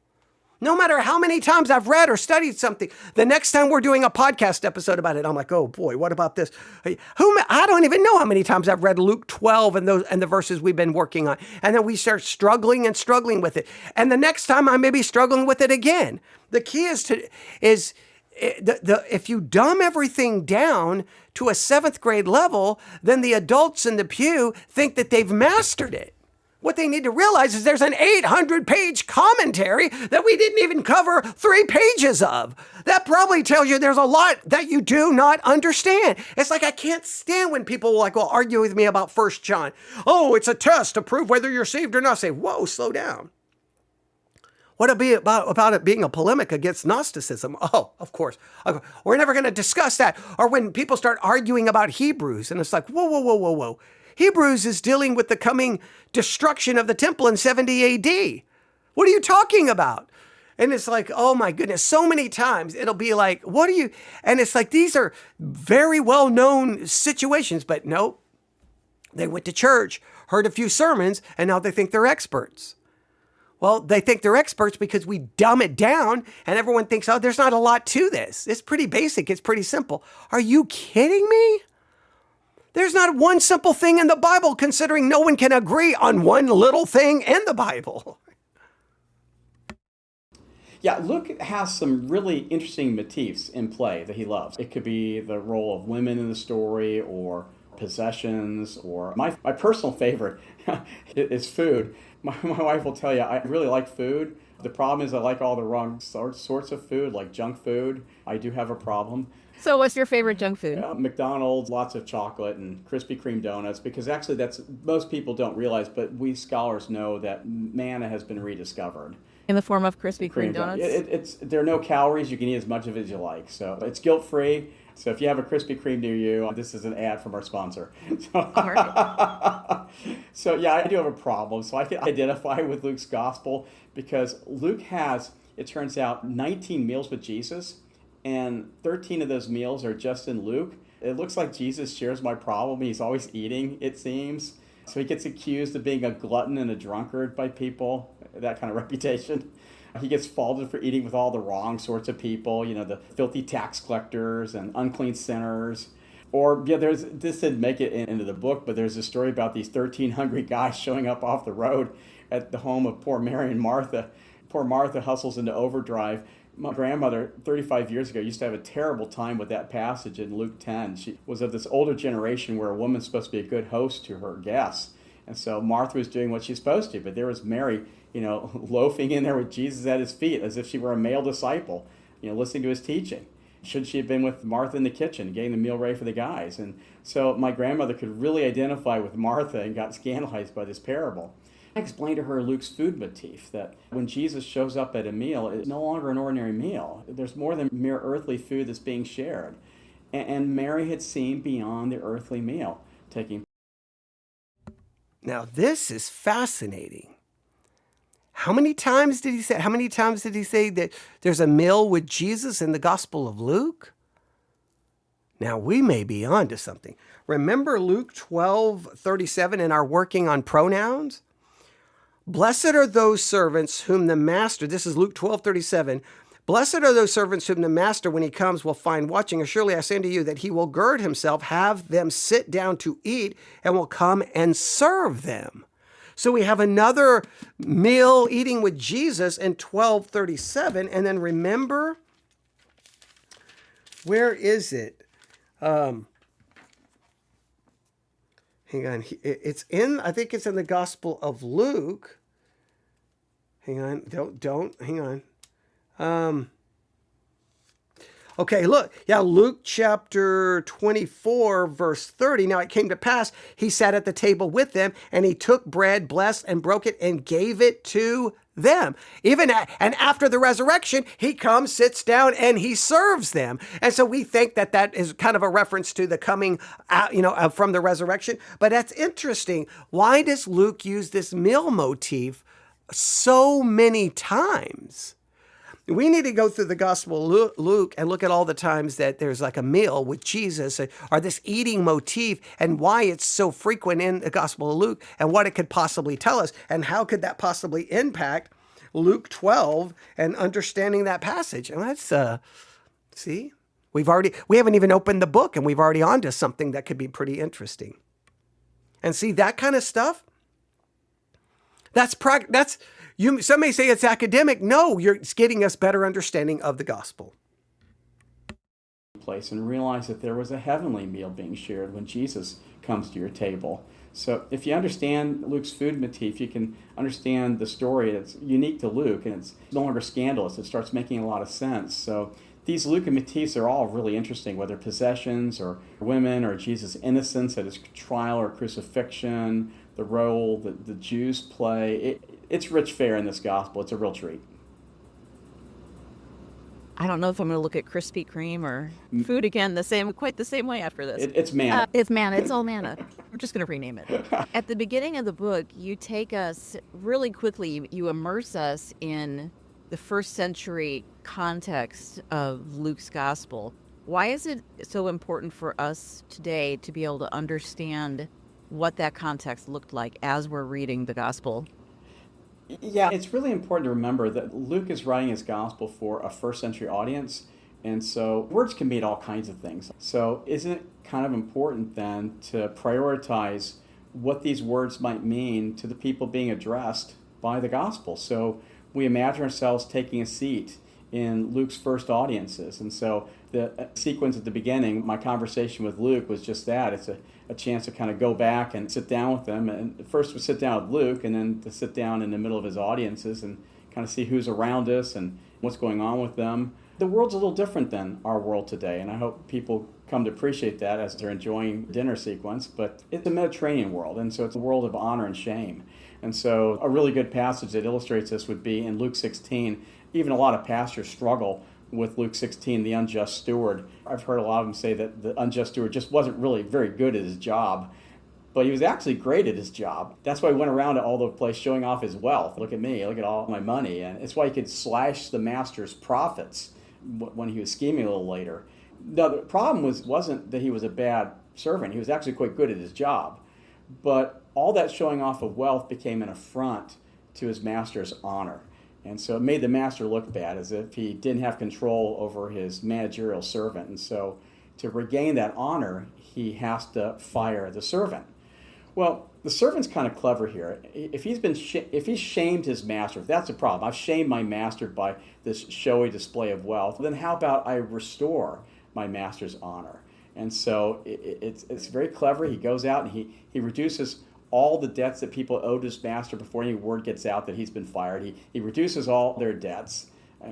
No matter how many times I've read or studied something, the next time we're doing a podcast episode about it, I'm like, oh boy, what about this? I don't even know how many times I've read Luke 12 and the verses we've been working on. And then we start struggling with it. And the next time I may be struggling with it again. The key is if you dumb everything down to a 7th grade level, then the adults in the pew think that they've mastered it. What they need to realize is there's an 800-page commentary that we didn't even cover 3 pages of. That probably tells you there's a lot that you do not understand. It's like I can't stand when people will argue with me about 1 John. Oh, it's a test to prove whether you're saved or not. I say, whoa, slow down. What about it being a polemic against Gnosticism? Oh, of course. We're never going to discuss that. Or when people start arguing about Hebrews, and it's like, whoa. Hebrews is dealing with the coming destruction of the temple in 70 AD. What are you talking about? And it's like, oh my goodness, so many times it'll be like, what are you? And it's like, these are very well-known situations, but nope. They went to church, heard a few sermons, and now they think they're experts. Well, they think they're experts because we dumb it down and everyone thinks, oh, there's not a lot to this. It's pretty basic. It's pretty simple. Are you kidding me? There's not one simple thing in the Bible, considering no one can agree on one little thing in the Bible. Yeah, Luke has some really interesting motifs in play that he loves. It could be the role of women in the story, or possessions, or my personal favorite is food. My wife will tell you, I really like food. The problem is I like all the wrong sorts of food, like junk food. I do have a problem. So what's your favorite junk food? McDonald's, lots of chocolate and Krispy Kreme donuts, because actually that's, most people don't realize, but we scholars know that manna has been rediscovered. In the form of Krispy Kreme donuts? There are no calories. You can eat as much of it as you like. So it's guilt-free. So if you have a Krispy Kreme near you, this is an ad from our sponsor. So yeah, I do have a problem. So I can identify with Luke's gospel because Luke has, it turns out, 19 meals with Jesus, and 13 of those meals are just in Luke. It looks like Jesus shares my problem. He's always eating, it seems. So he gets accused of being a glutton and a drunkard by people, that kind of reputation. He gets faulted for eating with all the wrong sorts of people, the filthy tax collectors and unclean sinners. Or, this didn't make it into the book, but there's a story about these 13 hungry guys showing up off the road at the home of poor Mary and Martha. Poor Martha hustles into overdrive. My grandmother, 35 years ago, used to have a terrible time with that passage in Luke 10. She was of this older generation where a woman's supposed to be a good host to her guests. And so Martha was doing what she's supposed to, but there was Mary, loafing in there with Jesus at his feet as if she were a male disciple, listening to his teaching. Should she have been with Martha in the kitchen, getting the meal ready for the guys? And so my grandmother could really identify with Martha and got scandalized by this parable. I explained to her Luke's food motif, that when Jesus shows up at a meal, it's no longer an ordinary meal. There's more than mere earthly food that's being shared. And Mary had seen beyond the earthly meal taking. Now, this is fascinating. How many times did he say that there's a meal with Jesus in the Gospel of Luke? Now, we may be on to something. Remember Luke 12:37 in our working on pronouns? Blessed are those servants whom the master, this is Luke 12:37, blessed are those servants whom the master, when he comes, will find watching. Surely I say unto you that he will gird himself, have them sit down to eat, and will come and serve them. So we have another meal eating with Jesus in 12:37. And then remember, where is it? Hang on. I think it's in the Gospel of Luke. Hang on. Hang on. Okay, look. Yeah, Luke chapter 24, verse 30. Now it came to pass, he sat at the table with them, and he took bread, blessed and broke it, and gave it to them. And after the resurrection, he comes, sits down, and he serves them. And so we think that is kind of a reference to the coming out, from the resurrection. But that's interesting. Why does Luke use this meal motif so many times? We need to go through the Gospel of Luke and look at all the times that there's like a meal with Jesus, or this eating motif, and why it's so frequent in the Gospel of Luke, and what it could possibly tell us, and how could that possibly impact Luke 12 and understanding that passage. And that's, see, we haven't even opened the book, and we've already on to something that could be pretty interesting. And see, that kind of stuff, some may say it's academic. No, it's getting us better understanding of the gospel. Place and realize that there was a heavenly meal being shared when Jesus comes to your table. So if you understand Luke's food motif, you can understand the story that's unique to Luke, and it's no longer scandalous. It starts making a lot of sense. So these Lucan motifs are all really interesting, whether possessions or women or Jesus' innocence at his trial or crucifixion, the role that the Jews play. It's rich fare in this gospel. It's a real treat. I don't know if I'm going to look at Krispy Kreme or food again quite the same way after this. It's manna. It's manna. It's all manna. We're just going to rename it. At the beginning of the book, you take us really quickly, you immerse us in the first century context of Luke's gospel. Why is it so important for us today to be able to understand what that context looked like as we're reading the gospel? Yeah, it's really important to remember that Luke is writing his gospel for a first century audience. And so words can mean all kinds of things. So isn't it kind of important then to prioritize what these words might mean to the people being addressed by the gospel? So we imagine ourselves taking a seat in Luke's first audiences. And so the sequence at the beginning, my conversation with Luke was just that. It's a chance to kind of go back and sit down with them. And first we sit down with Luke, and then to sit down in the middle of his audiences and kind of see who's around us and what's going on with them. The world's a little different than our world today, and I hope people come to appreciate that as they're enjoying the dinner sequence. But it's a Mediterranean world, and so it's a world of honor and shame. And so a really good passage that illustrates this would be in Luke 16. Even a lot of pastors struggle with Luke 16, the unjust steward. I've heard a lot of them say that the unjust steward just wasn't really very good at his job, but he was actually great at his job. That's why he went around to all the place showing off his wealth. Look at me, look at all my money. And it's why he could slash the master's profits when he was scheming a little later. Now, the problem wasn't that he was a bad servant. He was actually quite good at his job. But all that showing off of wealth became an affront to his master's honor. And so it made the master look bad, as if he didn't have control over his managerial servant. And so to regain that honor, he has to fire the servant. Well, the servant's kind of clever here. If he's shamed his master, if that's a problem, I've shamed my master by this showy display of wealth, then how about I restore my master's honor? And so it's very clever. He goes out and he reduces all the debts that people owed his master before any word gets out that he's been fired. He reduces all their debts.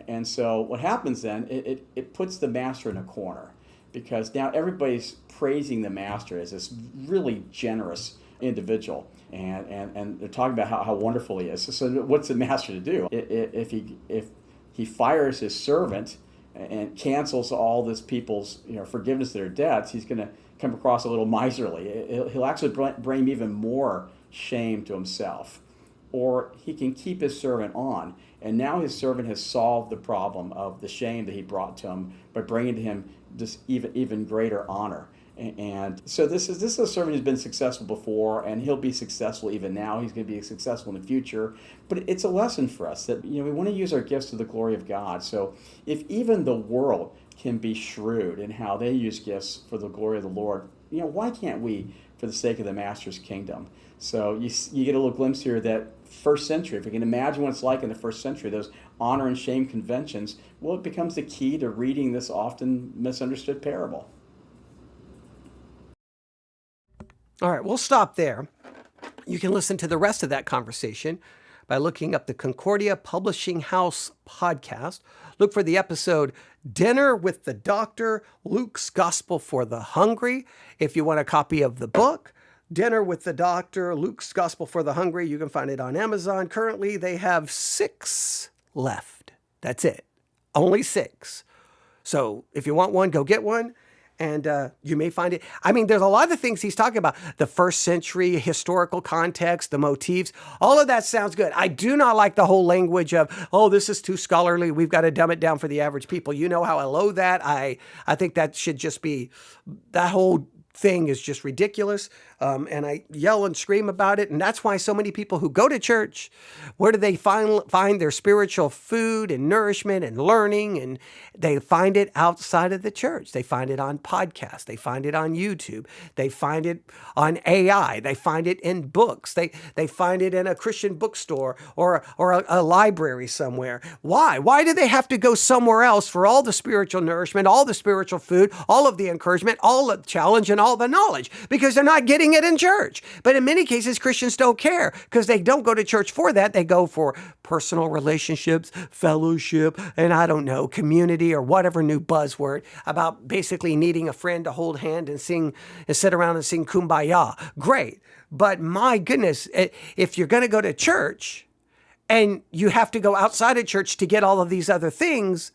And so what happens then, it puts the master in a corner, because now everybody's praising the master as this really generous individual, and they're talking about how wonderful he is. So what's the master to do? If he fires his servant and cancels all this people's forgiveness of their debts, he's going to come across a little miserly. He'll actually bring even more shame to himself. Or he can keep his servant on, and now his servant has solved the problem of the shame that he brought to him by bringing to him just even greater honor. And so this is a servant who's been successful before, and he'll be successful even now. He's going to be successful in the future. But it's a lesson for us that we want to use our gifts to the glory of God. So if even the world can be shrewd in how they use gifts for the glory of the Lord, why can't we for the sake of the Master's kingdom? So you get a little glimpse here that first century, if we can imagine what it's like in the first century, those honor and shame conventions, well, it becomes the key to reading this often misunderstood parable. All right, we'll stop there. You can listen to the rest of that conversation by looking up the Concordia Publishing House podcast. Look for the episode Dinner with the Doctor, Luke's Gospel for the Hungry. If you want a copy of the book, Dinner with the Doctor, Luke's Gospel for the Hungry, you can find it on Amazon. Currently, they have 6 left. That's it. Only 6. So if you want one, go get one. And you may find it. I mean, there's a lot of things he's talking about. The first century historical context, the motifs, all of that sounds good. I do not like the whole language of, this is too scholarly. We've got to dumb it down for the average people. You know how I loathe that. I think that should just be, that whole thing is just ridiculous. And I yell and scream about it. And that's why so many people who go to church, where do they find their spiritual food and nourishment and learning? And they find it outside of the church. They find it on podcasts. They find it on YouTube. They find it on AI. They find it in books. They find it in a Christian bookstore or a library somewhere. Why? Why do they have to go somewhere else for all the spiritual nourishment, all the spiritual food, all of the encouragement, all the challenge, and all the knowledge? Because they're not getting it in church. But in many cases, Christians don't care because they don't go to church for that. They go for personal relationships, fellowship, and I don't know, community or whatever new buzzword about basically needing a friend to hold hand and sing and sit around and sing Kumbaya. Great. But my goodness, if you're going to go to church and you have to go outside of church to get all of these other things,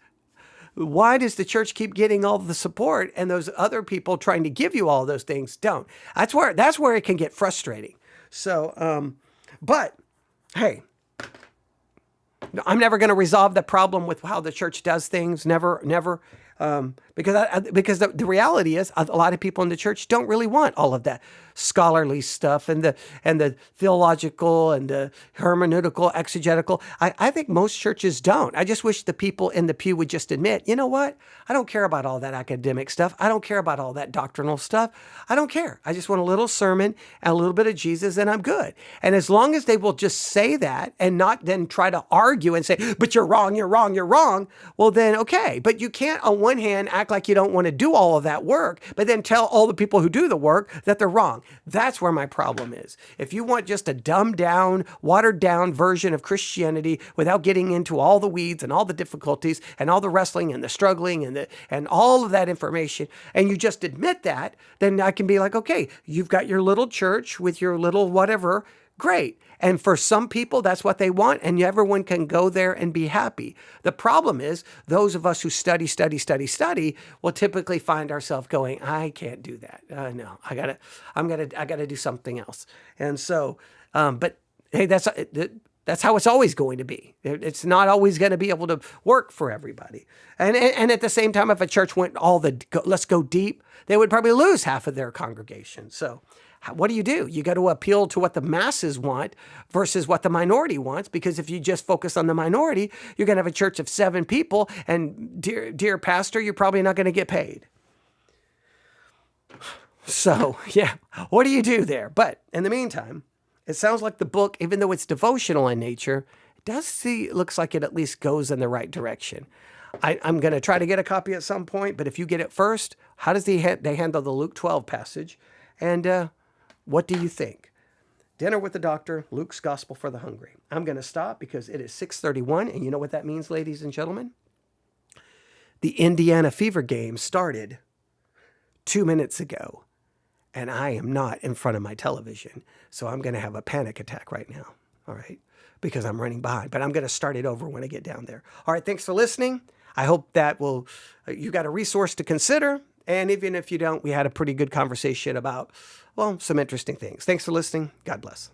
why does the church keep getting all the support and those other people trying to give you all those things don't? That's where it can get frustrating. So, but hey, I'm never going to resolve the problem with how the church does things. Never, because the reality is a lot of people in the church don't really want all of that scholarly stuff and the theological and the hermeneutical, exegetical. I think most churches don't. I just wish the people in the pew would just admit, you know what? I don't care about all that academic stuff. I don't care about all that doctrinal stuff. I don't care. I just want a little sermon and a little bit of Jesus and I'm good. And as long as they will just say that and not then try to argue and say, but you're wrong, you're wrong, you're wrong. Well, then, okay. But you can't on one hand act like you don't want to do all of that work, but then tell all the people who do the work that they're wrong. That's where my problem is. If you want just a dumbed down, watered down version of Christianity without getting into all the weeds and all the difficulties and all the wrestling and the struggling and all of that information, and you just admit that, then I can be like, okay, you've got your little church with your little whatever, great. And for some people, that's what they want, and everyone can go there and be happy. The problem is those of us who study will typically find ourselves going, I can't do that. No, I gotta do something else. And so, but hey, that's how it's always going to be. It's not always going to be able to work for everybody. And at the same time, if a church went let's go deep, they would probably lose half of their congregation. So what do? You got to appeal to what the masses want versus what the minority wants, because if you just focus on the minority, you're going to have a church of 7 people, and dear pastor, you're probably not going to get paid. So, yeah, what do you do there? But in the meantime, it sounds like the book, even though it's devotional in nature, looks like it at least goes in the right direction. I'm going to try to get a copy at some point, but if you get it first, how does they handle the Luke 12 passage? And what do you think? Dinner with the Doctor, Luke's Gospel for the Hungry. I'm going to stop because it is 6:31, and you know what that means, ladies and gentlemen? The Indiana Fever game started 2 minutes ago, and I am not in front of my television, so I'm going to have a panic attack right now, all right, because I'm running behind, but I'm going to start it over when I get down there. All right, thanks for listening. I hope that you got a resource to consider, and even if you don't, we had a pretty good conversation about, well, some interesting things. Thanks for listening. God bless.